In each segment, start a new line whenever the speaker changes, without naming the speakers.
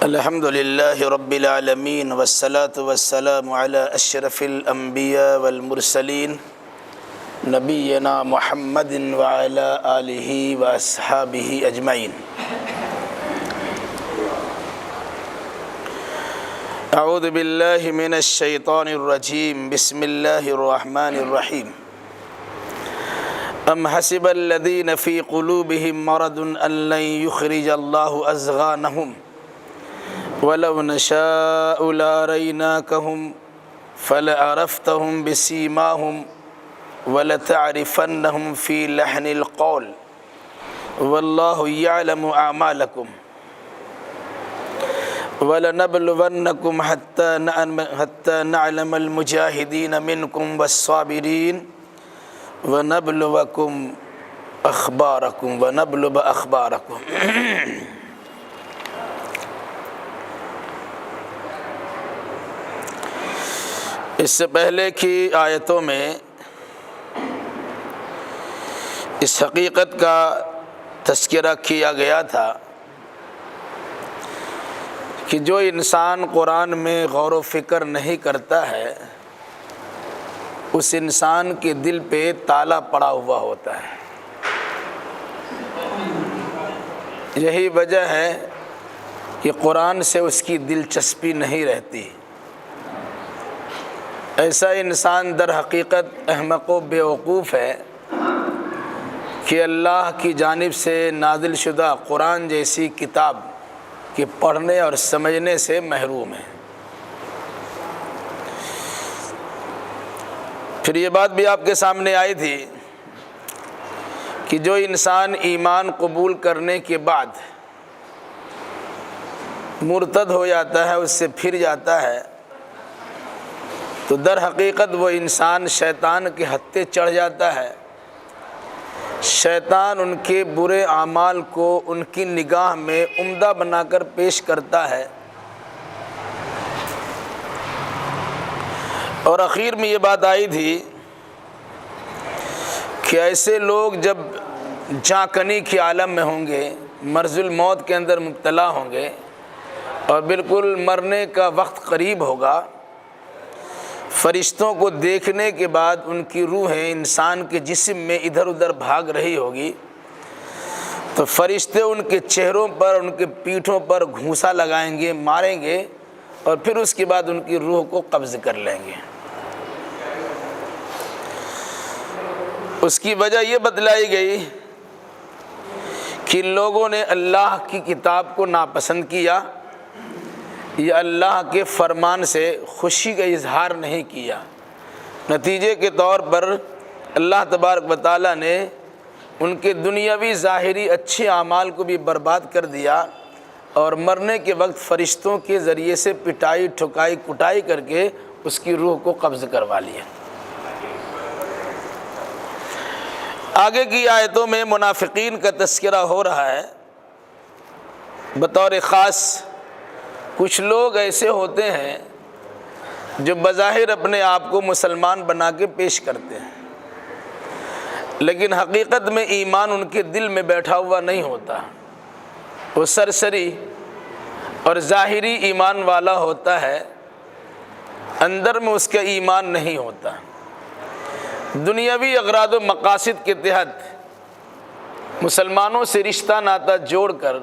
الحمد للہ رب العالمین والصلاة والسلام علی اشرف الانبیاء والمرسلین نبینا محمد وعلی آلہ واصحابہ اجمعین۔ اعوذ باللہ من الشیطان الرجیم، بسم اللہ الرحمن الرحیم۔ ام حسب الذین فی قلوبہم مرض ان لن یخرج اللہ اضغانہم وَلَوْ نَشَاءُ لَأَرَيْنَاكَهُمْ فَلَعَرَفْتَهُمْ بِسِيمَاهُمْ وَلَتَعْرِفَنَّهُمْ فِي لَحْنِ الْقَوْلِ وَاللَّهُ يَعْلَمُ أَعْمَالَكُمْ وَلَنَبْلُوَنَّكُمْ حَتَّى نَعْلَمَ الْمُجَاهِدِينَ مِنْكُمْ وَالصَّابِرِينَ وَنَبْلُوَكُمْ أَخْبَارَكُمْ۔ اس سے پہلے کی آیتوں میں اس حقیقت کا تذکرہ کیا گیا تھا کہ جو انسان قرآن میں غور و فکر نہیں کرتا ہے اس انسان کے دل پہ تالا پڑا ہوا ہوتا ہے۔ یہی وجہ ہے کہ قرآن سے اس کی دلچسپی نہیں رہتی۔ ایسا انسان در حقیقت احمق و بیوقوف ہے کہ اللہ کی جانب سے نازل شدہ قرآن جیسی کتاب کے پڑھنے اور سمجھنے سے محروم ہے۔ پھر یہ بات بھی آپ کے سامنے آئی تھی کہ جو انسان ایمان قبول کرنے کے بعد مرتد ہو جاتا ہے، اس سے پھر جاتا ہے، تو در حقیقت وہ انسان شیطان کے ہتھے چڑھ جاتا ہے۔ شیطان ان کے برے اعمال کو ان کی نگاہ میں عمدہ بنا کر پیش کرتا ہے، اور اخیر میں یہ بات آئی تھی کہ ایسے لوگ جب جاں کنی کے عالم میں ہوں گے، مرض الموت کے اندر مبتلا ہوں گے اور بالکل مرنے کا وقت قریب ہوگا، فرشتوں کو دیکھنے کے بعد ان کی روحیں انسان کے جسم میں ادھر ادھر بھاگ رہی ہوگی، تو فرشتے ان کے چہروں پر، ان کے پیٹھوں پر گھونسا لگائیں گے، ماریں گے، اور پھر اس کے بعد ان کی روح کو قبض کر لیں گے۔ اس کی وجہ یہ بتلائی گئی کہ لوگوں نے اللہ کی کتاب کو ناپسند کیا یا اللہ کے فرمان سے خوشی کا اظہار نہیں کیا۔ نتیجے کے طور پر اللہ تبارک و تعالیٰ نے ان کے دنیاوی ظاہری اچھے اعمال کو بھی برباد کر دیا، اور مرنے کے وقت فرشتوں کے ذریعے سے پٹائی ٹھکائی کٹائی کر کے اس کی روح کو قبض کروا لیا۔ آگے کی آیتوں میں منافقین کا تذکرہ ہو رہا ہے۔ بطور خاص کچھ لوگ ایسے ہوتے ہیں جو بظاہر اپنے آپ کو مسلمان بنا کے پیش کرتے ہیں، لیکن حقیقت میں ایمان ان کے دل میں بیٹھا ہوا نہیں ہوتا۔ وہ سرسری اور ظاہری ایمان والا ہوتا ہے، اندر میں اس کا ایمان نہیں ہوتا۔ دنیاوی اغراض و مقاصد کے تحت مسلمانوں سے رشتہ ناتا جوڑ کر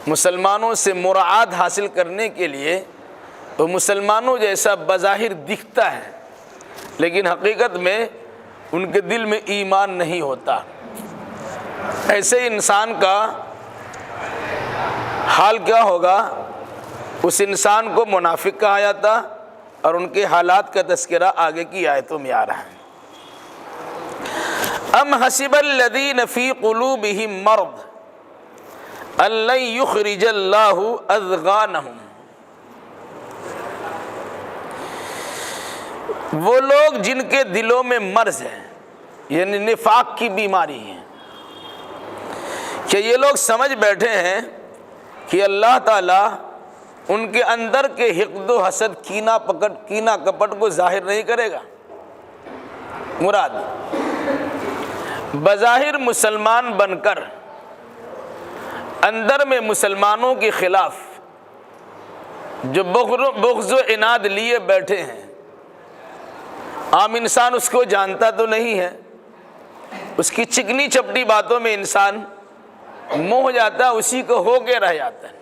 مسلمانوں سے مراعات حاصل کرنے کے لیے وہ مسلمانوں جیسا بظاہر دکھتا ہے، لیکن حقیقت میں ان کے دل میں ایمان نہیں ہوتا۔ ایسے انسان کا حال کیا ہوگا؟ اس انسان کو منافق کہا جاتا، اور ان کے حالات کا تذکرہ آگے کی آیتوں میں آ رہا ہے۔ ام حسب الذین فی قلوبہم مرض ان لن یخرج اللہ اضغانہم۔ وہ لوگ جن کے دلوں میں مرض ہے، یعنی نفاق کی بیماری ہے، کہ یہ لوگ سمجھ بیٹھے ہیں کہ اللہ تعالیٰ ان کے اندر کے حقد و حسد، کینہ کپٹ کو ظاہر نہیں کرے گا۔ مراد بظاہر مسلمان بن کر اندر میں مسلمانوں کے خلاف جو بغض و عناد لیے بیٹھے ہیں، عام انسان اس کو جانتا تو نہیں ہے، اس کی چکنی چپٹی باتوں میں انسان موہ جاتا ہے، اسی کو ہو کے رہ جاتا ہے،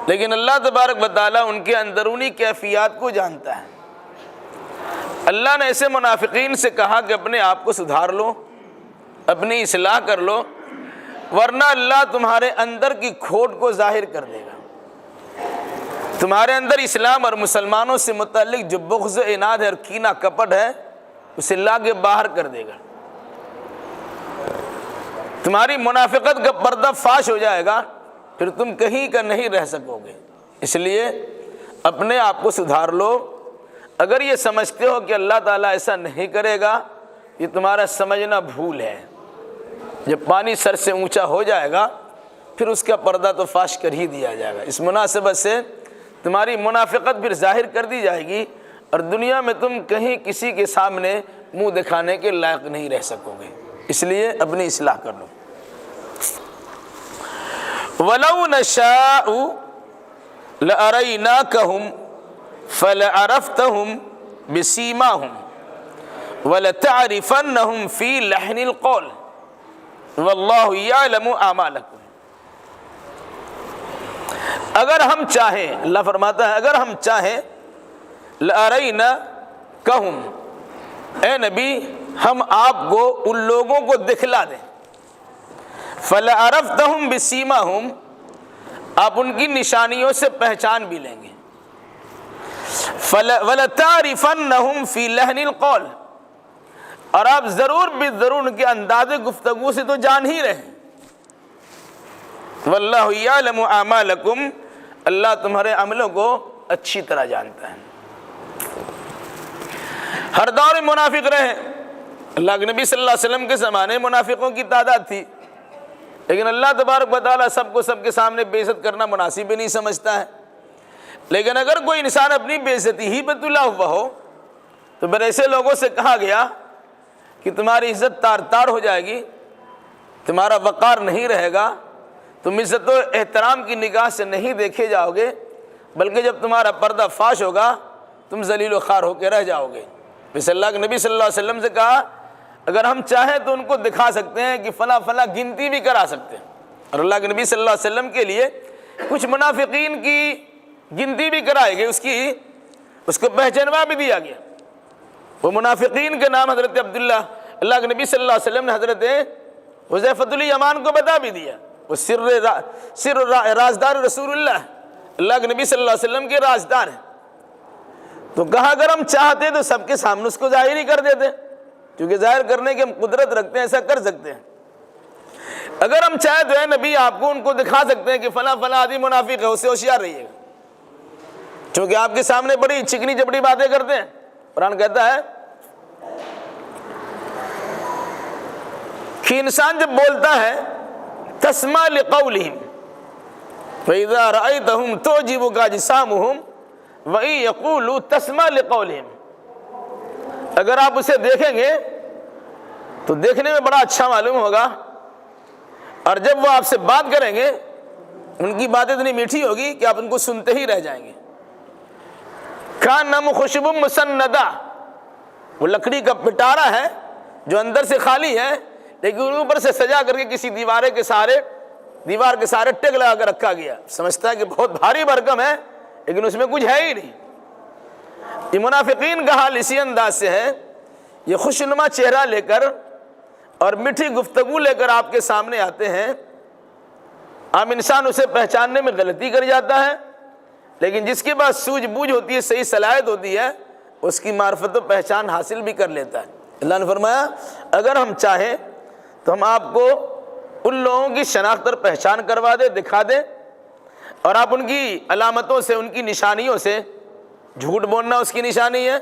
لیکن اللہ تبارک و تعالیٰ ان کے اندرونی کیفیات کو جانتا ہے۔ اللہ نے ایسے منافقین سے کہا کہ اپنے آپ کو سدھار لو، اپنی اصلاح کر لو، ورنہ اللہ تمہارے اندر کی کھوٹ کو ظاہر کر دے گا، تمہارے اندر اسلام اور مسلمانوں سے متعلق جو بغض و عناد ہے اور کینہ کپٹ ہے اسے لا کے باہر کر دے گا، تمہاری منافقت کا پردہ فاش ہو جائے گا، پھر تم کہیں کا نہیں رہ سکو گے۔ اس لیے اپنے آپ کو سدھار لو۔ اگر یہ سمجھتے ہو کہ اللہ تعالیٰ ایسا نہیں کرے گا، یہ تمہارا سمجھنا بھول ہے۔ جب پانی سر سے اونچا ہو جائے گا پھر اس کا پردہ تو فاش کر ہی دیا جائے گا۔ اس مناسبت سے تمہاری منافقت پھر ظاہر کر دی جائے گی اور دنیا میں تم کہیں کسی کے سامنے منہ دکھانے کے لائق نہیں رہ سکو گے۔ اس لیے اپنی اصلاح کر لو۔ وَلَوْ نَشَاءُ لَأَرَيْنَاكَهُمْ فَلَعَرَفْتَهُمْ بِسِيمَاهُمْ وَلَتَعْرِفَنَّهُمْ فِي لَحْنِ الْقَوْلِ وَاللَّهُ يَعْلَمُ أَعْمَالَكُمْ۔ اگر ہم چاہیں، اللہ فرماتا ہے اگر ہم چاہیں، لَأَرَيْنَاكَهُمْ، اے نبی ہم آپ کو ان لوگوں کو دکھلا دیں، فَلَعَرَفْتَهُمْ بِسِيمَاهُمْ، آپ ان کی نشانیوں سے پہچان بھی لیں گے، وَلَتَعْرِفَنَّهُمْ فِي لَحْنِ الْقَوْلِ، اور آپ ضرور بھی ضرور ان کے انداز گفتگو سے تو جان ہی رہے۔ وَاللَّهُ يَعْلَمُ أَعْمَالَكُمْ، اللہ تمہارے عملوں کو اچھی طرح جانتا ہے۔ ہر دور میں منافق رہے، اللہ کے نبی صلی اللہ علیہ وسلم کے زمانے منافقوں کی تعداد تھی، لیکن اللہ تبارک و تعالیٰ سب کو سب کے سامنے بے عزت کرنا مناسب بھی نہیں سمجھتا ہے۔ لیکن اگر کوئی انسان اپنی بے عزتی ہی پہ تلا ہوا ہو تو پھر ایسے لوگوں سے کہا گیا کہ تمہاری عزت تار تار ہو جائے گی، تمہارا وقار نہیں رہے گا، تم عزت و احترام کی نگاہ سے نہیں دیکھے جاؤ گے، بلکہ جب تمہارا پردہ فاش ہوگا تم ذلیل و خوار ہو کے رہ جاؤ گے۔ جیسے اللہ کے نبی صلی اللہ علیہ وسلم سے کہا اگر ہم چاہیں تو ان کو دکھا سکتے ہیں کہ فلاں فلاں گنتی بھی کرا سکتے ہیں، اور اللہ کے نبی صلی اللہ علیہ وسلم کے لیے کچھ منافقین کی گنتی بھی کرائی گئی، اس کو پہچانوا بھی دیا گیا۔ وہ منافقین کے نام حضرت عبداللہ، اللہ کے نبی صلی اللہ علیہ وسلم نے حضرت حذیفۃ الیمان کو بتا بھی دیا، وہ سر رازدار رسول اللہ کے نبی صلی اللہ علیہ وسلم کے رازدار ہیں۔ تو کہا اگر ہم چاہتے تو سب کے سامنے اس کو ظاہر ہی کر دیتے، کیونکہ ظاہر کرنے کی ہم قدرت رکھتے ہیں، ایسا کر سکتے ہیں۔ اگر ہم چاہیں تو اے نبی آپ کو ان کو دکھا سکتے ہیں کہ فلاں فلاں آدمی منافق ہے، اسے ہوشیار رہیے گا، چونکہ آپ کے سامنے بڑی چکنی چپڑی باتیں کرتے ہیں۔ قرآن کہتا ہے کہ انسان جب بولتا ہے تسمع لقولہم فَإِذَا رَأَيْتَهُمْ تُعْجِبُكَ أَجْسَامُهُمْ وَإِن يَقُولُوا تَسْمَعْ لِقَوْلِهِمْ، اگر آپ اسے دیکھیں گے تو دیکھنے میں بڑا اچھا معلوم ہوگا، اور جب وہ آپ سے بات کریں گے ان کی باتیں اتنی میٹھی ہوگی کہ آپ ان کو سنتے ہی رہ جائیں گے۔ کَأَنَّهُمْ خُشُبٌ مُّسَنَّدَةٌ، وہ لکڑی کا پٹارا ہے جو اندر سے خالی ہے لیکن اوپر سے سجا کر کے کسی دیوار کے سارے ٹیک لگا کر رکھا گیا، سمجھتا ہے کہ بہت بھاری بھرکم ہے لیکن اس میں کچھ ہے ہی نہیں۔ یہ منافقین کا حال اسی انداز سے ہے، یہ خوشنما چہرہ لے کر اور میٹھی گفتگو لے کر آپ کے سامنے آتے ہیں، عام انسان اسے پہچاننے میں غلطی کر جاتا ہے، لیکن جس کے پاس سوجھ بوجھ ہوتی ہے، صحیح صلاحیت ہوتی ہے، اس کی معرفت و پہچان حاصل بھی کر لیتا ہے۔ اللہ نے فرمایا اگر ہم چاہیں تو ہم آپ کو ان لوگوں کی شناخت اور پہچان کروا دیں، دکھا دیں، اور آپ ان کی علامتوں سے، ان کی نشانیوں سے، جھوٹ بولنا اس کی نشانی ہے،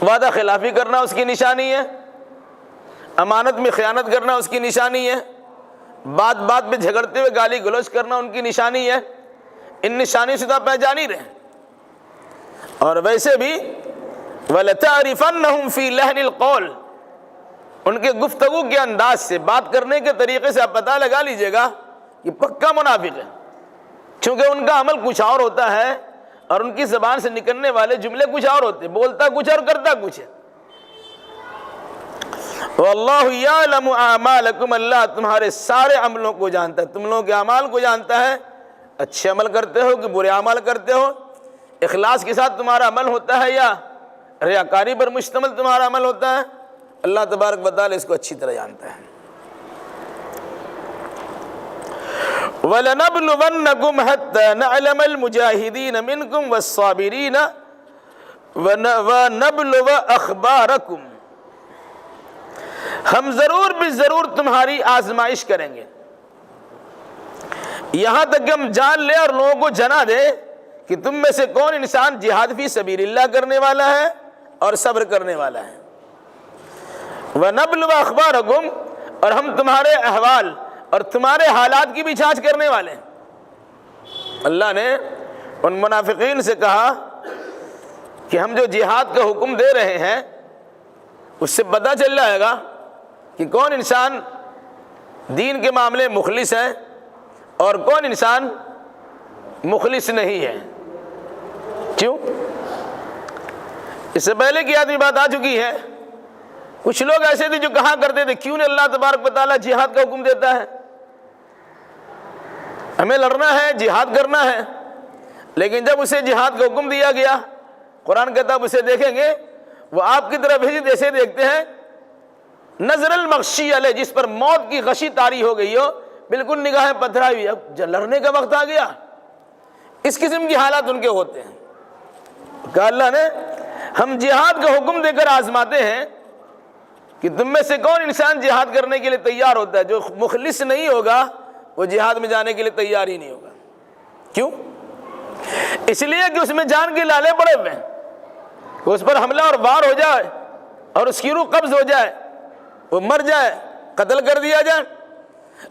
وعدہ خلافی کرنا اس کی نشانی ہے، امانت میں خیانت کرنا اس کی نشانی ہے، بات بات پہ جھگڑتے ہوئے گالی گلوچ کرنا ان کی نشانی ہے۔ ان نشانیوں سے تو آپ پہچان ہی رہے۔ اور ویسے بھی وَلَتَعْرِفَنَّهُمْ فِي لَحْنِ الْقَوْلِ، ان کے گفتگو کے انداز سے، بات کرنے کے طریقے سے آپ پتہ لگا لیجئے گا کہ پکا منافق ہے۔ چونکہ ان کا عمل کچھ اور ہوتا ہے اور ان کی زبان سے نکلنے والے جملے کچھ اور ہوتے ہیں، بولتا کچھ اور کرتا کچھ ہے۔ واللہ یعلم اعمالکم، اللہ تمہارے سارے عملوں کو جانتا ہے، تم لوگوں کے اعمال کو جانتا ہے، اچھے عمل کرتے ہو کہ برے اعمال کرتے ہو، اخلاص کے ساتھ تمہارا عمل ہوتا ہے یا ریاکاری پر مشتمل تمہارا عمل ہوتا ہے، اللہ تبارک و تعالی اس کو اچھی طرح جانتا ہے۔ وَلَنَبْلُوَنَّكُمْ حَتَّى نَعْلَمَ الْمُجَاهِدِينَ مِنْكُمْ وَالصَّابِرِينَ وَنَبْلُوَ أَخْبَارَكُمْ، ہم ضرور بھی ضرور تمہاری آزمائش کریں گے، یہاں تک کہ ہم جان لیں اور لوگوں کو جنا دے کہ تم میں سے کون انسان جہاد فی سبیل اللہ کرنے والا ہے اور صبر کرنے والا ہے۔ وَنَبْلُوَ أَخْبَارَكُمْ، اور ہم تمہارے احوال اور تمہارے حالات کی بھی جانچ کرنے والے ہیں۔ اللہ نے ان منافقین سے کہا کہ ہم جو جہاد کا حکم دے رہے ہیں اس سے پتہ چل جائے گا کہ کون انسان دین کے معاملے مخلص ہے اور کون انسان مخلص نہیں ہے۔ کیوں؟ اس سے پہلے کی آدمی بات آ چکی ہے، کچھ لوگ ایسے تھے جو کہا کرتے تھے کیوں نہیں اللہ تبارک و تعالیٰ جہاد کا حکم دیتا ہے، ہمیں لڑنا ہے، جہاد کرنا ہے، لیکن جب اسے جہاد کا حکم دیا گیا قرآن کہتا ہے اسے دیکھیں گے وہ آپ کی طرف ایسے دیکھتے ہیں نظر المغشی علیہ، جس پر موت کی غشی طاری ہو گئی ہو، بالکل نگاہیں پتھرائی ہوئی، اب جب لڑنے کا وقت آ گیا، اس قسم کی حالات ان کے ہوتے ہیں۔ کہ اللہ نے ہم جہاد کا حکم دے کر آزماتے ہیں کہ تم میں سے کون انسان جہاد کرنے کے لیے تیار ہوتا ہے، جو مخلص نہیں ہوگا وہ جہاد میں جانے کے لیے تیار ہی نہیں ہوگا۔ کیوں؟ اس لیے کہ اس میں جان کے لالے پڑے ہوئے ہیں کہ اس پر حملہ اور وار ہو جائے اور اس کی روح قبض ہو جائے، وہ مر جائے، قتل کر دیا جائے۔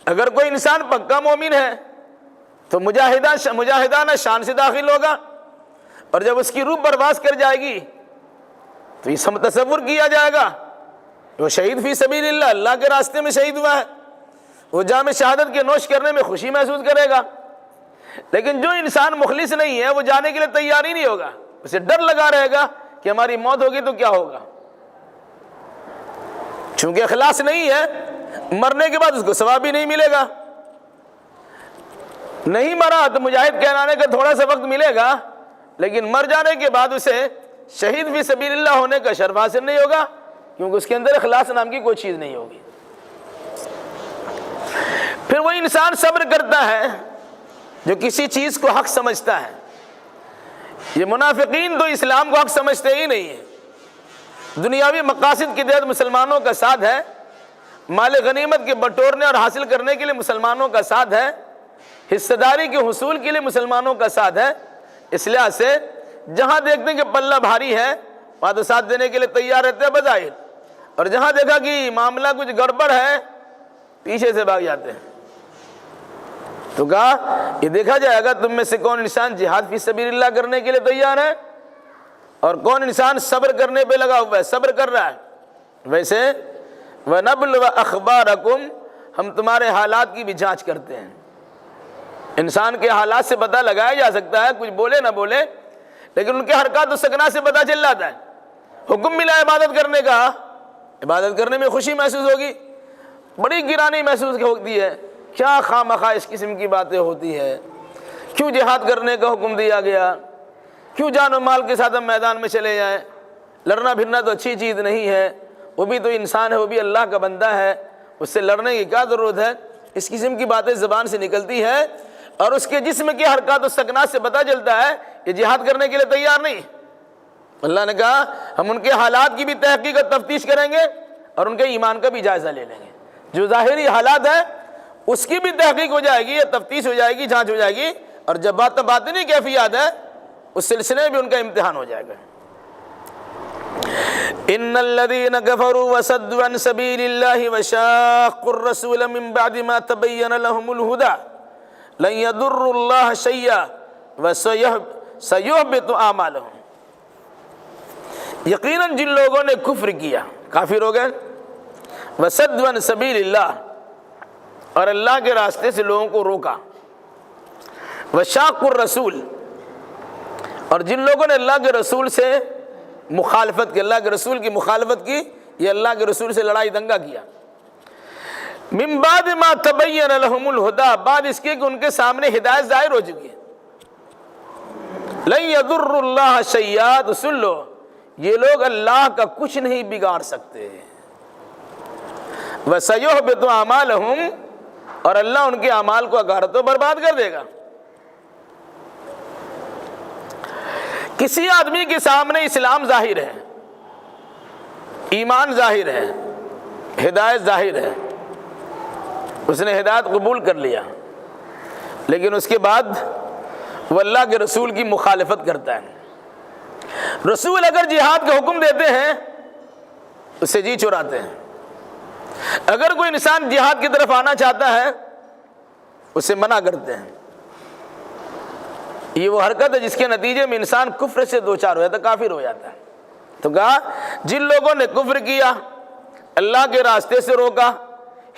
اگر کوئی انسان پکا مومن ہے تو مجاہدانہ شان سے داخل ہوگا، اور جب اس کی روح پرواز کر جائے گی تو یہ تصور کیا جائے گا وہ شہید فی سبیل اللہ، اللہ کے راستے میں شہید ہوا ہے، وہ جام شہادت کے نوش کرنے میں خوشی محسوس کرے گا۔ لیکن جو انسان مخلص نہیں ہے وہ جانے کے لیے تیار ہی نہیں ہوگا، اسے ڈر لگا رہے گا کہ ہماری موت ہوگی تو کیا ہوگا، چونکہ اخلاص نہیں ہے، مرنے کے بعد اس کو ثواب بھی نہیں ملے گا۔ نہیں مرا تو مجاہد کہلانے کا تھوڑا سا وقت ملے گا، لیکن مر جانے کے بعد اسے شہید فی سبیل اللہ ہونے کا شرف حاصل نہیں ہوگا، کیونکہ اس کے اندر اخلاص نام کی کوئی چیز نہیں ہوگی۔ پھر وہ انسان صبر کرتا ہے جو کسی چیز کو حق سمجھتا ہے۔ یہ منافقین تو اسلام کو حق سمجھتے ہی نہیں ہیں، دنیاوی مقاصد کے تحت مسلمانوں کا ساتھ ہے، مال غنیمت کے بٹورنے اور حاصل کرنے کے لیے مسلمانوں کا ساتھ ہے، حصہ داری کے حصول کے لیے مسلمانوں کا ساتھ ہے۔ اس لحاظ سے جہاں دیکھتے ہیں کہ پلہ بھاری ہے وہاں تو ساتھ دینے کے لیے تیار رہتے ہیں بظاہر، اور جہاں دیکھا کہ معاملہ کچھ گڑبڑ ہے پیچھے سے بھاگ جاتے ہیں۔ تو کہا یہ دیکھا جائے گا تم میں سے کون انسان جہاد فی سبیل اللہ کرنے کے لیے تیار ہے اور کون انسان صبر کرنے پہ لگا ہوا ہے، صبر کر رہا ہے۔ ویسے وَنَبْلُوَ أَخْبَارَكُمْ، ہم تمہارے حالات کی بھی جانچ کرتے ہیں۔ انسان کے حالات سے پتہ لگایا جا سکتا ہے، کچھ بولے نہ بولے، لیکن ان کے حرکات و سکنات سے پتہ چل جاتا ہے۔ حکم ملا عبادت کرنے کا، عبادت کرنے میں خوشی محسوس ہوگی، بڑی گرانی محسوس ہوتی ہے، کیا خواہ اس قسم کی باتیں ہوتی ہے، کیوں جہاد کرنے کا حکم دیا گیا، کیوں جان و مال کے ساتھ ہم میدان میں چلے جائیں، لڑنا پھرنا تو اچھی چیز نہیں ہے، وہ بھی تو انسان ہے، وہ بھی اللہ کا بندہ ہے، اس سے لڑنے کی کیا ضرورت ہے۔ اس قسم کی باتیں زبان سے نکلتی ہے اور اس کے جسم کے حرکات و سکنات سے پتہ چلتا ہے یہ جہاد کرنے کے لیے تیار نہیں۔ اللہ نے کہا ہم ان کے حالات کی بھی تحقیق اور تفتیش کریں گے اور ان کے ایمان کا بھی جائزہ لے لیں گے۔ جو ظاہری حالات ہیں اس کی بھی تحقیق ہو جائے گی، تفتیش ہو جائے گی، جانچ ہو جائے گی، اور جب باطنی کیفیات ہے اس سلسلے میں بھی ان کا امتحان ہو جائے گا۔ ان الذين كفروا وصدوا عن سبيل الله وشاقوا الرسول من بعد ما تبين لهم الهدى لن يضروا الله شيئا وسيحبط اعمالهم، یقیناً جن لوگوں نے کفر کیا، کافر ہو گئے، وصدوا عن سبيل الله، اور اللہ کے راستے سے لوگوں کو روکا، وشاق الرسول، اور جن لوگوں نے اللہ کے رسول سے مخالفت کی، اللہ کے رسول کی مخالفت کی، یہ اللہ کے رسول سے لڑائی دنگا کیا، من بعد ما تبین لهم الہدی، بعد اس کے کہ ان کے سامنے ہدایت ظاہر ہو چکی ہے، لن یضر اللہ شیئا، تو سن لو یہ لوگ اللہ کا کچھ نہیں بگاڑ سکتے، وسیحبط اعمالہم، اور اللہ ان کے اعمال کو غارت و برباد کر دے گا۔ کسی آدمی کے سامنے اسلام ظاہر ہے، ایمان ظاہر ہے، ہدایت ظاہر ہے، اس نے ہدایت قبول کر لیا، لیکن اس کے بعد وہ اللہ کے رسول کی مخالفت کرتا ہے۔ رسول اگر جہاد کا حکم دیتے ہیں اس سے جی چراتے ہیں، اگر کوئی انسان جہاد کی طرف آنا چاہتا ہے اسے منع کرتے ہیں۔ یہ وہ حرکت ہے جس کے نتیجے میں انسان کفر سے دوچار ہو جاتا ہے، کافر ہو جاتا ہے۔ تو کہا جن لوگوں نے کفر کیا، اللہ کے راستے سے روکا،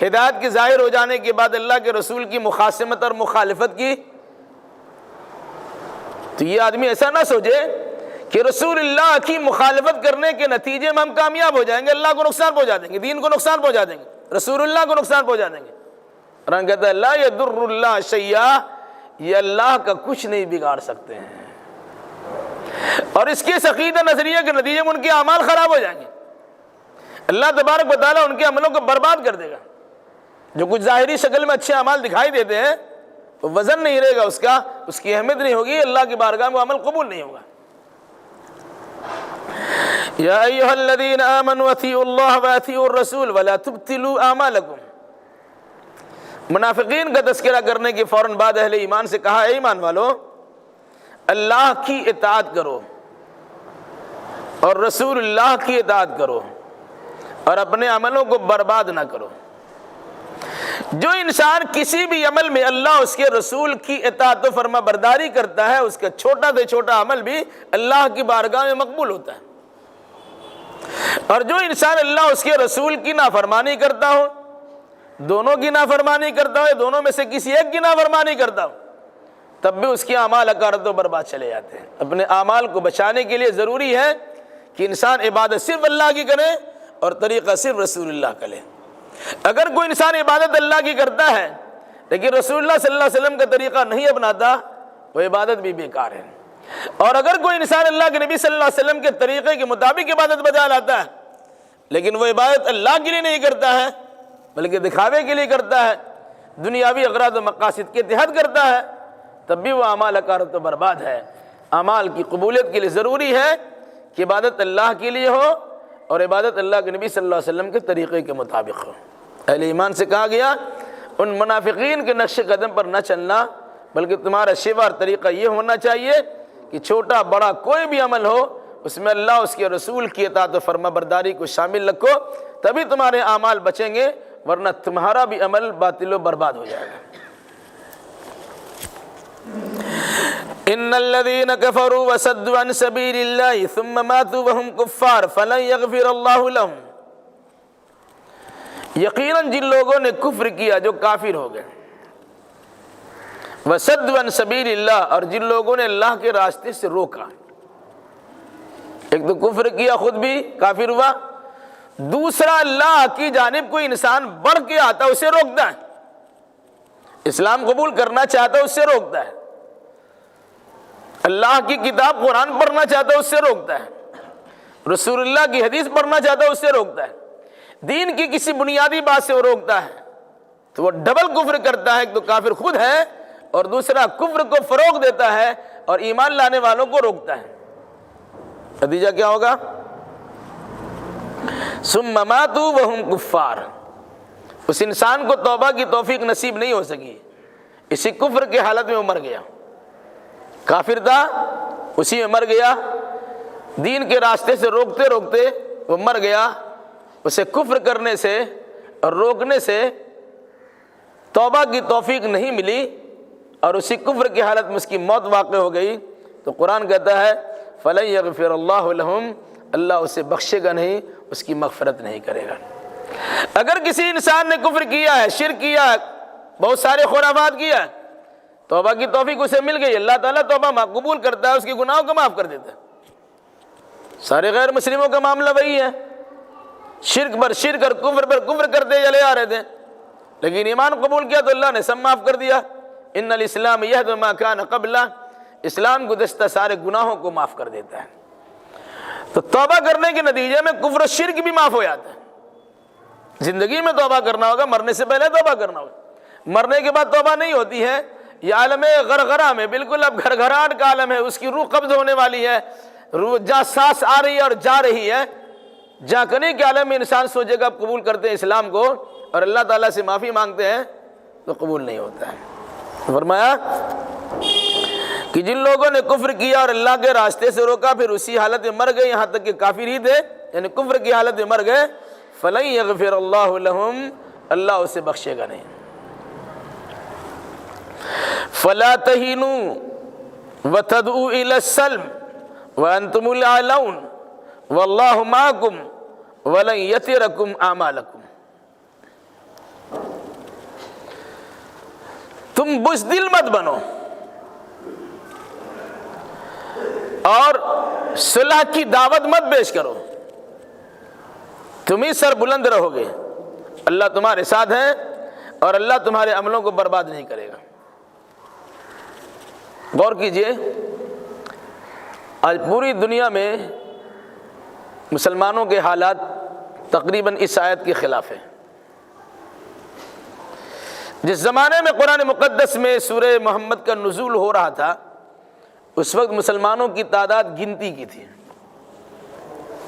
ہدایت کے ظاہر ہو جانے کے بعد اللہ کے رسول کی مخاصمت اور مخالفت کی، تو یہ آدمی ایسا نہ سوچے کہ رسول اللہ کی مخالفت کرنے کے نتیجے میں ہم کامیاب ہو جائیں گے، اللہ کو نقصان پہنچا دیں گے، دین کو نقصان پہنچا دیں گے، رسول اللہ کو نقصان پہنچا دیں گے۔ قرآن کہتا ہے لا یضر اللہ شیئا، یہ اللہ کا کچھ نہیں بگاڑ سکتے ہیں، اور اس کے عقیدہ نظریہ کے نتیجے میں ان کے اعمال خراب ہو جائیں گے، اللہ تبارک و تعالیٰ ان کے عملوں کو برباد کر دے گا۔ جو کچھ ظاہری شکل میں اچھے اعمال دکھائی دیتے ہیں وزن نہیں رہے گا اس کا، اس کی اہمیت نہیں ہوگی، اللہ کی بارگاہ میں وہ عمل قبول نہیں ہوگا۔ یا ایھا الذین آمنوا اطیعوا اللہ واطیعوا الرسول ولا تبطلوا اعمالکم، منافقین کا تذکرہ کرنے کے فوراً بعد اہل ایمان سے کہا اے ایمان والو، اللہ کی اطاعت کرو اور رسول اللہ کی اطاعت کرو اور اپنے عملوں کو برباد نہ کرو۔ جو انسان کسی بھی عمل میں اللہ اس کے رسول کی اطاعت و فرما برداری کرتا ہے، اس کا چھوٹا سے چھوٹا عمل بھی اللہ کی بارگاہ میں مقبول ہوتا ہے، اور جو انسان اللہ اس کے رسول کی نافرمانی کرتا ہو، دونوں کی نافرمانی کرتا ہو، دونوں میں سے کسی ایک کی نافرمانی کرتا ہو، تب بھی اس کے اعمال اکارت و برباد چلے جاتے ہیں۔ اپنے اعمال کو بچانے کے لیے ضروری ہے کہ انسان عبادت صرف اللہ کی کرے اور طریقہ صرف رسول اللہ کا لے۔ اگر کوئی انسان عبادت اللہ کی کرتا ہے لیکن رسول اللہ صلی اللہ علیہ وسلم کا طریقہ نہیں اپناتا، وہ عبادت بھی بیکار ہے۔ اور اگر کوئی انسان اللہ کے نبی صلی اللہ علیہ وسلم کے طریقے کے مطابق عبادت بجا لاتا ہے لیکن وہ عبادت اللہ کے لیے نہیں کرتا ہے بلکہ دکھاوے کے لیے کرتا ہے، دنیاوی اغراض و مقاصد کے تحت کرتا ہے، تب بھی وہ اعمال اکارت و برباد ہے۔ اعمال کی قبولیت کے لیے ضروری ہے کہ عبادت اللہ کے لیے ہو اور عبادت اللہ کے نبی صلی اللہ علیہ وسلم کے طریقے کے مطابق ہو۔ اہل ایمان سے کہا گیا ان منافقین کے نقش قدم پر نہ چلنا، بلکہ تمہارا شیوا اور طریقہ یہ ہونا چاہیے کہ چھوٹا بڑا کوئی بھی عمل ہو اس میں اللہ اس کے رسول کی اطاعت و فرما برداری کو شامل رکھو، تبھی تمہارے اعمال بچیں گے، ورنہ تمہارا بھی عمل باطل و برباد ہو جائے گا۔ ان الذين كفروا وصدوا عن سبيل الله ثم ماتوا وهم كفار فلن يغفر الله لهم، یقیناً جن لوگوں نے کفر کیا جو کافر ہو گئے، وصدوا عن سبيل الله، اور جن لوگوں نے اللہ کے راستے سے روکا، ایک تو کفر کیا خود بھی کافر ہوا، دوسرا اللہ کی جانب کوئی انسان بڑھ کے آتا اسے روکتا ہے، اسلام قبول کرنا چاہتا ہے اس سے روکتا ہے، اللہ کی کتاب قرآن پڑھنا چاہتا ہے اس سے روکتا ہے، رسول اللہ کی حدیث پڑھنا چاہتا ہے اس سے روکتا ہے، دین کی کسی بنیادی بات سے وہ روکتا ہے، تو وہ ڈبل کفر کرتا ہے، ایک تو کافر خود ہے اور دوسرا کفر کو فروغ دیتا ہے اور ایمان لانے والوں کو روکتا ہے۔ نتیجہ کیا ہوگا؟ ثم ماتوا وهم کفار، اس انسان کو توبہ کی توفیق نصیب نہیں ہو سکی، اسی کفر کے حالت میں وہ مر گیا، کافر تھا اسی میں مر گیا، دین کے راستے سے روکتے روکتے وہ مر گیا، اسے کفر کرنے سے اور روکنے سے توبہ کی توفیق نہیں ملی اور اسی کفر کی حالت میں اس کی موت واقع ہو گئی، تو قرآن کہتا ہے فَلَن يَغْفِرَ اللَّهُ لَهُمْ، اللہ اسے بخشے گا نہیں، اس کی مغفرت نہیں کرے گا۔ اگر کسی انسان نے کفر کیا ہے، شرک کیا ہے، بہت سارے خرافات کیا ہے، توبہ کی توفیق اسے مل گئی، اللہ تعالیٰ توبہ قبول کرتا ہے، اس کے گناہوں کو معاف کر دیتا ہے۔ سارے غیر مسلموں کا معاملہ وہی ہے، شرک پر شرک اور کفر پر کفر کرتے چلے آ رہے تھے، لیکن ایمان قبول کیا تو اللہ نے سب معاف کر دیا۔ ان الاسلام یہدم ما کان قبلہ، اسلام گزشتہ سارے گناہوں کو معاف کر دیتا ہے۔ تو توبہ کرنے کے نتیجے میں کفر و شرک بھی معاف ہو جاتا ہے۔ زندگی میں توبہ کرنا ہوگا، مرنے سے پہلے توبہ کرنا ہوگا، مرنے کے بعد توبہ نہیں ہوتی ہے۔ یہ عالم غرغرہ میں بالکل اب گھرگھراہٹ کا عالم ہے، اس کی روح قبض ہونے والی ہے، روح جہاں سانس آ رہی ہے اور جا رہی ہے، جہاں کنے کے عالم میں انسان سوچے گا اب قبول کرتے ہیں اسلام کو اور اللہ تعالیٰ سے معافی مانگتے ہیں تو قبول نہیں ہوتا ہے۔ فرمایا کہ جن لوگوں نے کفر کیا اور اللہ کے راستے سے روکا پھر اسی حالت میں مر گئے، یہاں تک کہ کافر ہی تھے، یعنی کفر کی حالت میں مر گئے، فَلَن يَغْفِرَ اللَّهُ لَهُمْ، اللہ اسے بخشے گا نہیں۔ فَلَا تَهِنُوا وَتَدْعُوا إِلَى السَّلْمِ وَأَنْتُمُ الْأَعْلَوْنَ وَاللَّهُ مَعَكُمْ وَلَن يَتِرَكُمْ أَعْمَالَكُمْ۔ تم بزدل مت بنو اور صلح کی دعوت مت پیش کرو، تم ہی سر بلند رہو گے، اللہ تمہارے ساتھ ہے اور اللہ تمہارے عملوں کو برباد نہیں کرے گا۔ غور کیجئے، آج پوری دنیا میں مسلمانوں کے حالات تقریباً اس آیت کے خلاف ہیں۔ جس زمانے میں قرآن مقدس میں سورہ محمد کا نزول ہو رہا تھا، اس وقت مسلمانوں کی تعداد گنتی کی تھی،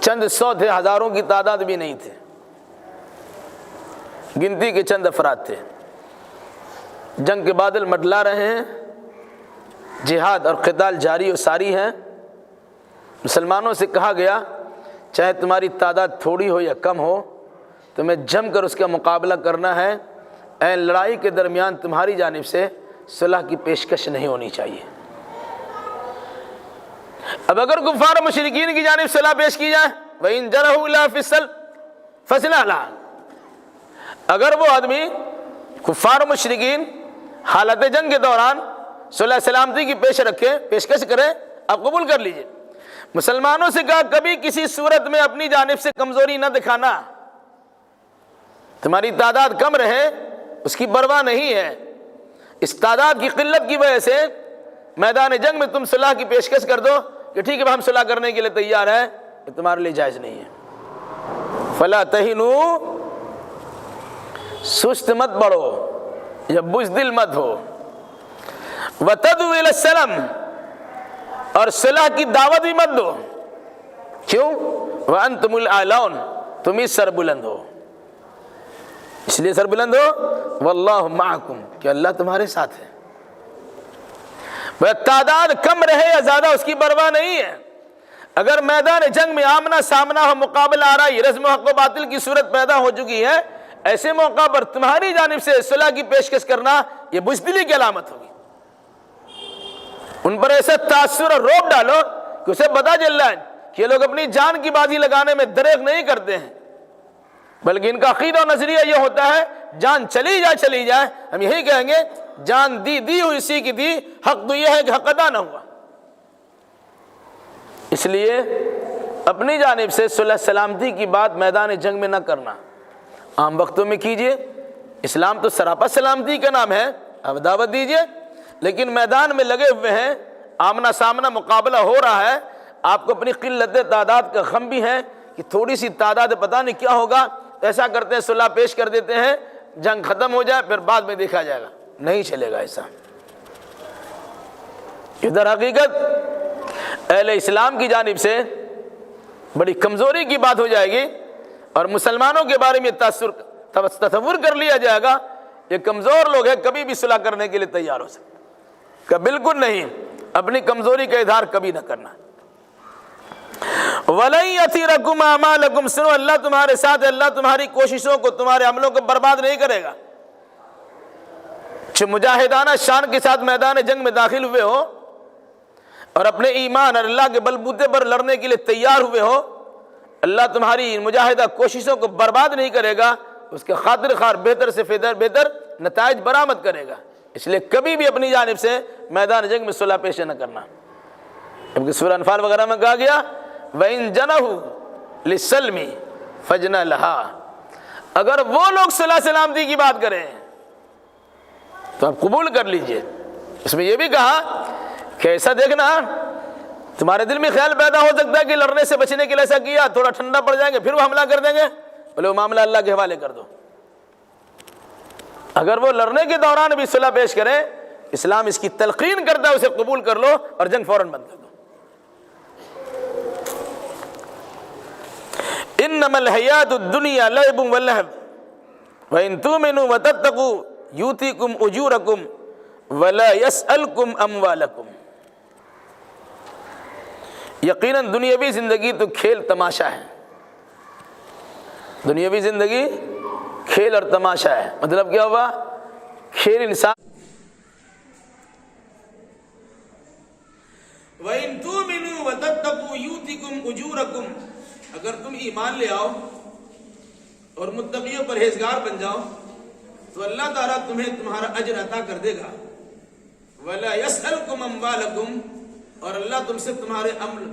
چند سو تھے، ہزاروں کی تعداد بھی نہیں تھے، گنتی کے چند افراد تھے۔ جنگ کے بادل منڈلا رہے ہیں، جہاد اور قتال جاری و ساری ہیں۔ مسلمانوں سے کہا گیا چاہے تمہاری تعداد تھوڑی ہو یا کم ہو، تمہیں جم کر اس کا مقابلہ کرنا ہے، اے لڑائی کے درمیان تمہاری جانب سے صلح کی پیشکش نہیں ہونی چاہیے۔ اب اگر کفار و مشرکین کی جانب صلح پیش کی جائے وَإِن جَرَحُوا إِلَىٰ فِي السَّلْمِ فَصِلَحْ لَهَا، اگر وہ آدمی کفار و مشرکین حالت جنگ کے دوران صلح سلامتی کی پیشکش کرے، آپ قبول کر لیجئے۔ مسلمانوں سے کہا کبھی کسی صورت میں اپنی جانب سے کمزوری نہ دکھانا، تمہاری تعداد کم رہے اس کی پرواہ نہیں ہے، اس تعداد کی قلت کی وجہ سے میدان جنگ میں تم صلح کی پیشکش کر دو کہ ٹھیک ہے ہم صلح کرنے کے لیے تیار ہیں، یہ تمہارے لیے جائز نہیں ہے۔ فَلَا تَهِنُوا، سست مت بڑھو یا بزدل مت ہو، وَتَدْعُوا إِلَى السَّلَمِ، اور صلح کی دعوت بھی مت دو، کیوں؟ وَأَنْتُمُ الْأَعْلَوْنَ، تم ہی سر بلند ہو، اس لیے سر بلند ہو، وَاللَّهُ مَعَكُمْ، کہ اللہ تمہارے ساتھ ہے۔ وہ تعداد کم رہے یا زیادہ اس کی پرواہ نہیں ہے، اگر میدان جنگ میں آمنا سامنا ہو، مقابلہ آ رہا ہے، رزم حق و باطل کی صورت پیدا ہو چکی ہے، ایسے موقع پر تمہاری جانب سے صلح کی پیشکش کرنا یہ بزدلی کی علامت ہوگی۔ ان پر ایسا تاثر اور رعب ڈالو کہ اسے پتہ چل رہا ہے کہ یہ لوگ اپنی جان کی بازی لگانے میں دریغ نہیں کرتے ہیں، بلکہ ان کا عقیدہ و نظریہ یہ ہوتا ہے جان چلی جائے ہم یہی کہیں گے جان دی ہوئی اسی کی دی، حق تو یہ ہے کہ حق ادا نہ ہوا۔ اس لیے اپنی جانب سے صلح سلامتی کی بات میدان جنگ میں نہ کرنا، عام وقتوں میں کیجئے، اسلام تو سراپا سلامتی کا نام ہے، آپ دعوت دیجئے، لیکن میدان میں لگے ہوئے ہیں، آمنا سامنا مقابلہ ہو رہا ہے، آپ کو اپنی قلت تعداد کا غم بھی ہے کہ تھوڑی سی تعداد پتہ نہیں کیا ہوگا، ایسا کرتے ہیں صلح پیش کر دیتے ہیں، جنگ ختم ہو جائے پھر بعد میں دیکھا جائے گا، نہیں چلے گا ایسا۔ ادھر حقیقت اہل اسلام کی جانب سے بڑی کمزوری کی بات ہو جائے گی اور مسلمانوں کے بارے میں تصور کر لیا جائے گا یہ کمزور لوگ ہیں، کبھی بھی صلح کرنے کے لیے تیار ہو سکتے، کہ بالکل نہیں، اپنی کمزوری کا اظہار کبھی نہ کرنا۔ وَلَن يَتِرَكُمْ أَعْمَالَكُمْ، سنو اللہ تمہارے ساتھ ہے، اللہ تمہاری کوششوں کو تمہارے عملوں کو برباد نہیں کرے گا۔ جو مجاہدانہ شان کے ساتھ میدان جنگ میں داخل ہوئے ہو اور اپنے ایمان اور اللہ کے بلبوتے پر لڑنے کے لیے تیار ہوئے ہو، اللہ تمہاری مجاہدہ کوششوں کو برباد نہیں کرے گا، اس کے خاطر خواہ بہتر سے بہتر نتائج برآمد کرے گا۔ اس لیے کبھی بھی اپنی جانب سے میدان جنگ میں صلح پیش نہ کرنا، کیونکہ سورہ انفال وغیرہ میں کہا گیا وَإِن جَنَحُوا لِلسَّلْمِ فَاجْنَحْ لَهَا، اگر وہ لوگ صلح سلامتی کی بات کریں تو آپ قبول کر لیجئے۔ اس میں یہ بھی کہا کہ ایسا دیکھنا تمہارے دل میں خیال پیدا ہو سکتا ہے کہ لڑنے سے بچنے کے لیے ایسا کیا، تھوڑا ٹھنڈا پڑ جائیں گے پھر وہ حملہ کر دیں گے، بولے وہ معاملہ اللہ کے حوالے کر دو۔ اگر وہ لڑنے کے دوران بھی صلح پیش کرے، اسلام اس کی تلقین کرتا ہے اسے قبول کر لو اور جنگ فوراً بند کر دو۔ انما الحیات الدنیا لعب ولہو وان تؤمنوا وتتقوا یؤتکم اجورکم ولا یسألکم اموالکم، یقیناً دنیاوی زندگی تو کھیل تماشا ہے، دنیاوی زندگی کھیل اور تماشا ہے۔ مطلب کیا ہوا؟ کھیل انسان وَإِن تُؤْمِنُوا وَتَتَّقُوا يُؤْتِكُمْ أُجُورَكُمْ، اگر تم ایمان لے آؤ اور متقی و پرہیزگار بن جاؤ تو اللہ تعالیٰ تمہیں تمہارا اجر عطا کر دے گا۔ وَلَا يَسْأَلْكُمْ أَمْوَالَكُمْ، اور اللہ تم سے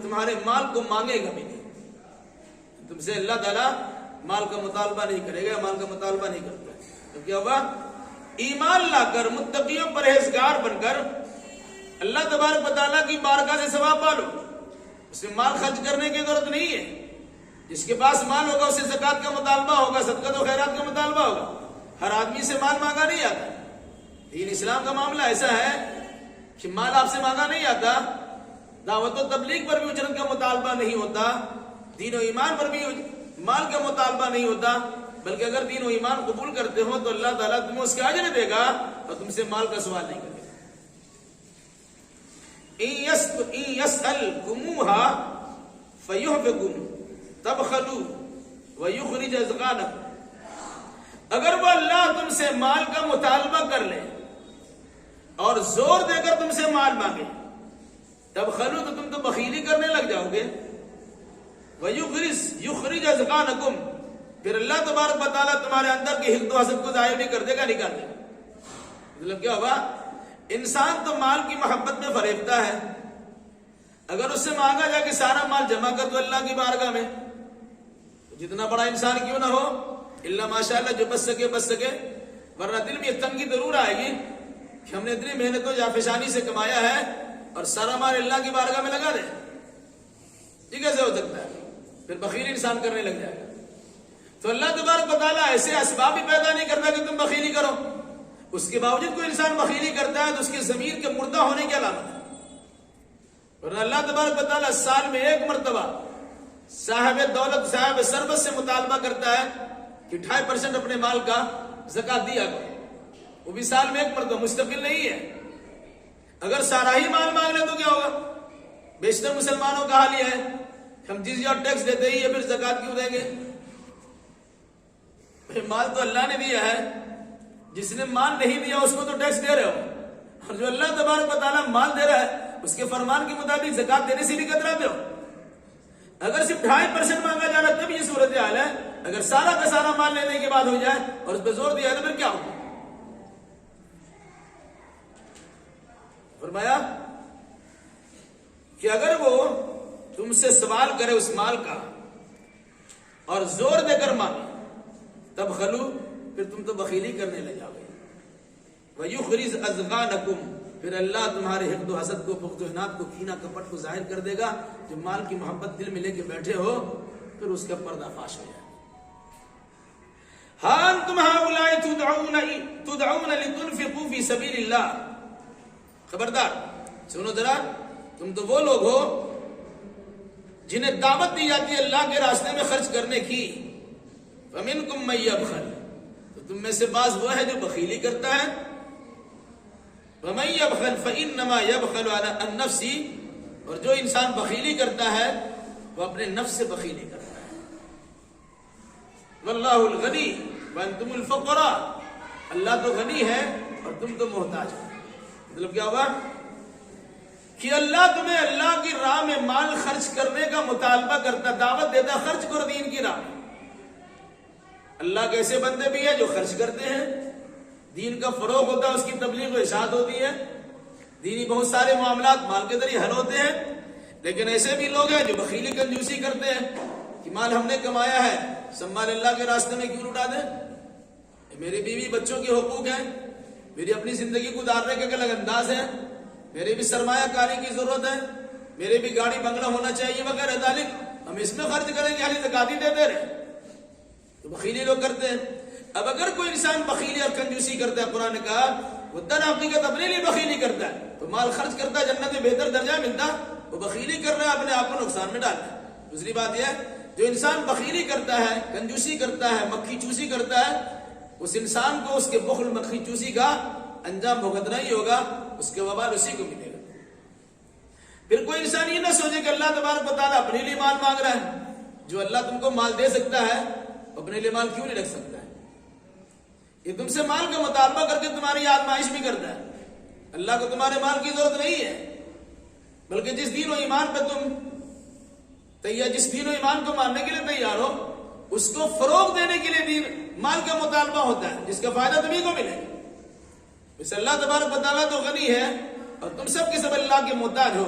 تمہارے مال کو مانگے گا بھی نہیں، تم سے اللہ تعالیٰ مال کا مطالبہ نہیں کرے گا، مال کا مطالبہ نہیں کرتا۔ تو کیا ہوا؟ ایمان لا کر متقی و پرہیزگار بن کر اللہ تبارک و تعالیٰ کی بارگاہ سے ثواب پالو، اس میں مال خرچ کرنے کی ضرورت نہیں ہے۔ جس کے پاس مال ہوگا اسے زکوٰۃ کا مطالبہ ہوگا، صدقۃ و خیرات کا مطالبہ ہوگا، ہر آدمی سے مال مانگا نہیں آتا۔ دین اسلام کا معاملہ ایسا ہے کہ مال آپ سے مانگا نہیں آتا، دعوت و تبلیغ پر بھی اجرت کا مطالبہ نہیں ہوتا، دین و ایمان پر بھی مال کا مطالبہ نہیں ہوتا، بلکہ اگر دین و ایمان قبول کرتے ہو تو اللہ تعالیٰ تمہیں اس کا اجر دے گا اور تم سے مال کا سوال نہیں کرے گا۔ إِن يَسْأَلْكُمُوهَا فَيُحْفِكُمْ تَبْخَلُوا وَيُخْرِجْ أَضْغَانَكُمْ، اگر وہ اللہ تم سے مال کا مطالبہ کر لے اور زور دے کر تم سے مال مانگے، تبخلوا تو تم تو بخیلی کرنے لگ جاؤ گے، وَيُخْرِجْ أَضْغَانَكُمْ، پھر اللہ تبارک و تعالیٰ تمہارے اندر کی حقد و حسد کو ظاہر بھی کر دے گا، نکال دے گا۔ مطلب کیا ہوا؟ انسان تو مال کی محبت میں فریبتا ہے، اگر اس سے مانگا جائے کہ سارا مال جمع کر دو اللہ کی بارگاہ میں، جتنا بڑا انسان کیوں نہ ہو، اللہ ماشاءاللہ جو بچ سکے، ورنہ دل میں تنگی ضرور آئے گی کہ ہم نے اتنی محنت و جافشانی سے کمایا ہے اور سارا مال اللہ کی بارگاہ میں لگا دیں، یہ کیسے ہو سکتا ہے؟ پھر بخیل انسان کرنے لگ جائے گا۔ تو اللہ تبارک و تعالیٰ ایسے اسباب بھی پیدا نہیں کرتا کہ تم بخیلی کرو، اس کے باوجود کوئی انسان بخیلی کرتا ہے تو اس کی ضمیر کے مردہ ہونے کی علامت ہے۔ ورنہ اللہ تبارک و تعالیٰ سال میں ایک مرتبہ صاحب دولت صاحب ثروت سے مطالبہ کرتا ہے کہ 2.5% اپنے مال کا زکوٰۃ دیا کرو، وہ بھی سال میں ایک مرتبہ، مستقل نہیں ہے۔ اگر سارا ہی مال مانگ لیں تو کیا ہوگا؟ بیشتر مسلمانوں کا حال یہ ہے کہ ہم جزیہ اور ٹیکس دیتے ہی ہے، پھر زکوٰۃ کیوں دیں گے؟ مال تو اللہ نے دیا ہے، جس نے مال نہیں دیا اس کو تو ٹیکس دے رہے ہو، اور جو اللہ تبارک و تعالیٰ مال دے رہا ہے اس کے فرمان کے مطابق زکوٰۃ دینے سے بھی کتراتے ہو۔ اگر صرف 2.5% مانگا جا رہا تب یہ صورتحال ہے، اگر سارا کا سارا مال لینے کے بعد ہو جائے اور اس پہ زور دیا تو پھر کیا ہوگا؟ فرمایا کہ اگر وہ تم سے سوال کرے اس مال کا اور زور دے کر مانگے، تب خلو، پھر تم تو بخیلی کرنے لگ جاؤ گے۔ وَيُخْرِجْ أَضْغَانَكُمْ، پھر اللہ تمہارے حقد و حسد کو، بغض و عناد کو، کینہ کپٹ کو ظاہر کر دے گا۔ جو مال کی محبت دل میں لے کے بیٹھے ہو پھر اس کا پردہ فاش ہو جائے۔ ہاں انتم هؤلاء تدعون لتنفقوا في سبيل الله، خبردار سنو ذرا، تم تو وہ لوگ ہو جنہیں دعوت دی جاتی ہے اللہ کے راستے میں خرچ کرنے کی۔ فَمِنْكُمْ مَن يَبْخَلُ، تو تم میں سے بعض وہ ہے جو بخیلی کرتا ہے۔ وَمَن يَبْخَلْ فَإِنَّمَا يَبْخَلُ عَنْ نَفْسِهِ، اور جو انسان بخیلی کرتا ہے وہ اپنے نفس سے بخیلی کرتا ہے۔ وَاللَّهُ الْغَنِيُّ وَأَنْتُمُ الْفُقَرَاءُ، اللہ تو غنی ہے اور تم تو محتاج ہو۔ مطلب کیا ہوا؟ کہ اللہ تمہیں اللہ کی راہ میں مال خرچ کرنے کا مطالبہ کرتا، دعوت دیتا، خرچ کرو دین کی راہ میں۔ اللہ کے ایسے بندے بھی ہیں جو خرچ کرتے ہیں، دین کا فروغ ہوتا ہے، اس کی تبلیغ و ارشاد ہوتی ہے، دینی بہت سارے معاملات مال کے ذریعے حل ہوتے ہیں. لیکن ایسے بھی لوگ ہیں جو بخیلی کنجوسی کرتے ہیں کہ مال ہم نے کمایا ہے، سب مال اللہ کے راستے میں کیوں لٹا دیں؟ میری بیوی بچوں کے حقوق ہیں، میری اپنی زندگی گزارنے کے الگ انداز ہے، میرے بھی سرمایہ کاری کی ضرورت ہے، میرے بھی گاڑی بنگلہ ہونا چاہیے وغیرہ ذالک، ہم اس میں خرچ کریں گے، حالی زکات ہی دیتے رہے. تو بخیلی لوگ کرتے ہیں. اب اگر کوئی انسان بخیلی اور کنجوسی کرتا ہے، قرآن نے کہا وہ تن حقیقت اپنے لیے بخیلی کرتا ہے، تو مال خرچ کرتا ہے، جنت میں بہتر درجہ ملتا، وہ بخیلی کر رہا ہے، اپنے آپ کو نقصان میں ڈال رہا ہے. دوسری بات یہ ہے جو انسان بخیلی کرتا ہے، کنجوسی کرتا ہے، مکھی چوسی کرتا ہے، اس انسان کو اس کے بخل مکھی چوسی کا انجام بھگتنا ہی ہوگا، اس کے وبال اسی کو ملے گا. پھر کوئی انسان یہ نہ سوچے کہ اللہ تبارک و تعالیٰ اپنے لیے مال مانگ رہا ہے. جو اللہ تم کو مال دے سکتا ہے اپنے لیے مال کیوں نہیں رکھ سکتا ہے؟ یہ تم سے مال کا مطالبہ کر کے تمہاری آزمائش بھی کرتا ہے. اللہ کو تمہارے مال کی ضرورت نہیں ہے، بلکہ جس دین و ایمان پہ تم جس دین و ایمان کو ماننے کے لیے تیار ہو، اس کو فروغ دینے کے لیے دین مال کا مطالبہ ہوتا ہے، جس کا فائدہ تمہیں کو ملے. اس اللہ تبارک و تعالیٰ تو غنی ہے اور تم سب کے سب اللہ کے محتاج ہو.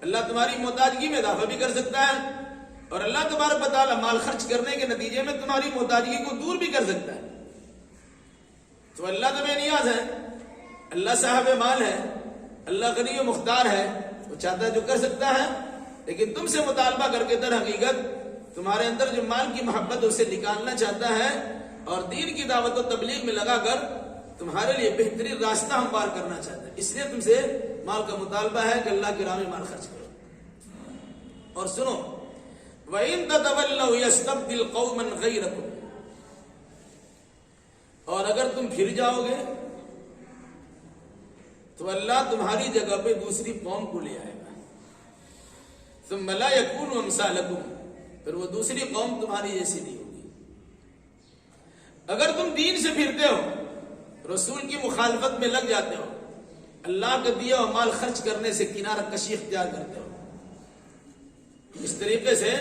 اللہ تمہاری محتاجگی میں اضافہ بھی کر سکتا ہے، اور اللہ تبارک و تعالیٰ مال خرچ کرنے کے نتیجے میں تمہاری محتاجگی کو دور بھی کر سکتا ہے. تو اللہ تمہیں نیاز ہے، اللہ صاحب مال ہے، اللہ غنی و مختار ہے، وہ چاہتا ہے جو کر سکتا ہے. لیکن تم سے مطالبہ کر کے در حقیقت تمہارے اندر جو مال کی محبت اسے نکالنا چاہتا ہے، اور دین کی دعوت و تبلیغ میں لگا کر تمہارے لیے بہترین راستہ ہموار کرنا چاہتا ہے. اس لیے تم سے مال کا مطالبہ ہے کہ اللہ کی راہ میں مال خرچ کرو. اور سنو، وَإِن تَتَوَلَّوْا يَسْتَبْدِلْ قَوْمًا غَيْرَكُمْ، اور اگر تم پھر جاؤ گے تو اللہ تمہاری جگہ پہ دوسری قوم کو لے آئے گا. ثُمَّ لَا يَكُونُوا أَمْثَالَكُمْ، پھر وہ دوسری قوم تمہاری جیسی نہیں ہوگی. اگر تم دین سے پھرتے ہو، رسول کی مخالفت میں لگ جاتے ہو، اللہ کا دیا ہوا مال خرچ کرنے سے کنارہ کشی اختیار کرتے ہو، اس طریقے سے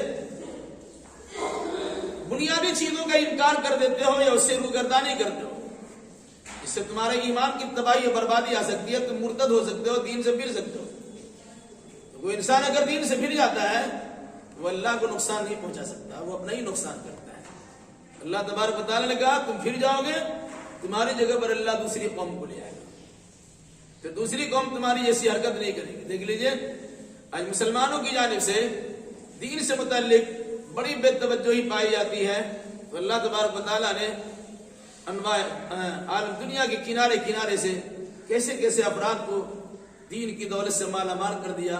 بنیادی چیزوں کا انکار کر دیتے ہو یا اس سے روگردانی کرتے ہو، اس سے تمہارے ایمان کی تباہی و بربادی آ سکتی ہے. تم مرتد ہو سکتے ہو، دین سے پھر سکتے ہو. وہ انسان اگر دین سے پھر جاتا ہے وہ اللہ کو نقصان نہیں پہنچا سکتا، وہ اپنا ہی نقصان کرتا ہے. اللہ تبارک و تعالیٰ نے کہا تم پھر جاؤ گے، تمہاری جگہ پر اللہ دوسری قوم کو لے آئے گا، پھر دوسری قوم تمہاری جیسی حرکت نہیں کرے گی. دیکھ لیجئے آج مسلمانوں کی جانب سے دین سے متعلق بڑی بے توجہی پائی جاتی ہے. تو اللہ تبارک و تعالیٰ نے انواع عالم دنیا کے کنارے کنارے سے کیسے کیسے افراد کو دین کی دولت سے مالا مال کر دیا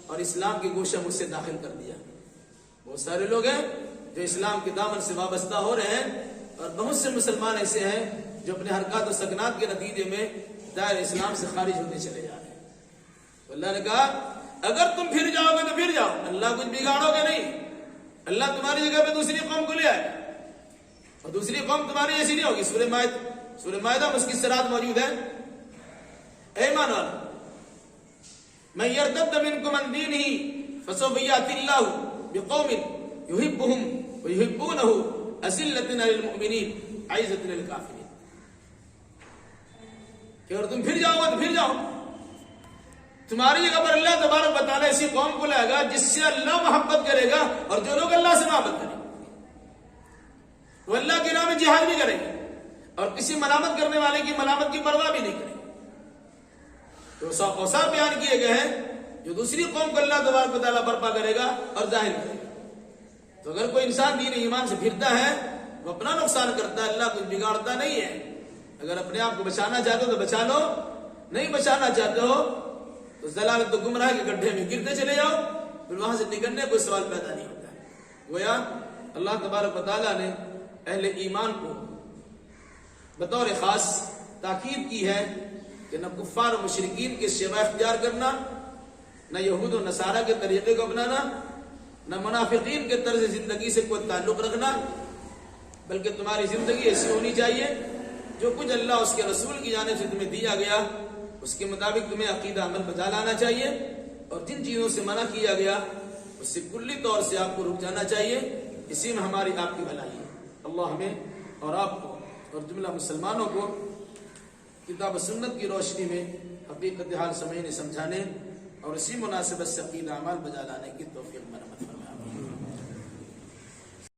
اور اسلام کے گوشہ میں سے داخل کر دیا. بہت سارے لوگ ہیں جو اسلام کے دامن سے وابستہ ہو رہے ہیں، اور بہت سے مسلمان ایسے ہیں جو اپنے حرکات و سکنات کے نتیجے میں دائرہ اسلام سے خارج ہوتے چلے جا رہے ہیں. تو اللہ نے کہا اگر تم پھر جاؤ گے تو پھر جاؤ، اللہ کچھ بگاڑو گے نہیں. اللہ تمہاری جگہ پہ دوسری قوم کو لے آئے، اور دوسری قوم تمہاری ایسی نہیں ہوگی. سورہ مائدہ میں اس کی صراحت موجود ہے. اے ایمان والو، من يرتد منكم عن دينه فسوف يأتي الله بقوم يحبهم ويحبونه أذلة على المؤمنين عزة للكافرين. کہ اگر تم پھر جاؤ گے تو پھر جاؤ، تمہاری جگہ پر اللہ تبارک و تعالیٰ ایسی قوم کو لائے گا جس سے اللہ محبت کرے گا، اور جو لوگ اللہ سے محبت کریں وہ اللہ کے نام میں جہاد بھی کریں گے، اور کسی ملامت کرنے والے کی ملامت کی پرواہ بھی نہیں کریں گے. تو اوصاف بیان کیے گئے ہیں جو دوسری قوم کو اللہ تبارک و تعالیٰ برپا کرے گا اور ظاہر کرے گا. تو اگر کوئی انسان دین ایمان سے پھرتا ہے وہ اپنا نقصان کرتا ہے، اللہ کچھ بگاڑتا نہیں ہے. اگر اپنے آپ کو بچانا چاہتے ہو تو بچا لو، نہیں بچانا چاہتے ہو تو ضلالت و گمراہ کے گڈھے میں گرتے چلے جاؤ، پھر وہاں سے نکلنے کوئی سوال پیدا نہیں ہوتا ہے. گویا اللہ تبارک و تعالیٰ نے اہل ایمان کو بطور خاص تاکید کی ہے کہ نہ کفار و مشرکین کے سوا اختیار کرنا، نہ یہود و نصارہ کے طریقے کو اپنانا، نہ منافقین کے طرز زندگی سے کوئی تعلق رکھنا، بلکہ تمہاری زندگی ایسی ہونی چاہیے جو کچھ اللہ اس کے رسول کی جانب سے تمہیں دیا گیا اس کے مطابق تمہیں عقیدہ عمل بجا لانا چاہیے، اور جن چیزوں سے منع کیا گیا اس سے کلی طور سے آپ کو رک جانا چاہیے. اسی میں ہماری آپ کی بھلائی ہے. اللہ ہمیں اور آپ کو اور جملہ مسلمانوں کو کتاب و سنت کی روشنی میں حقیقت حال سمجھنے سمجھانے اور اسی مناسبت سے عقیدہ اعمال بجا لانے کی توفیق بنا۔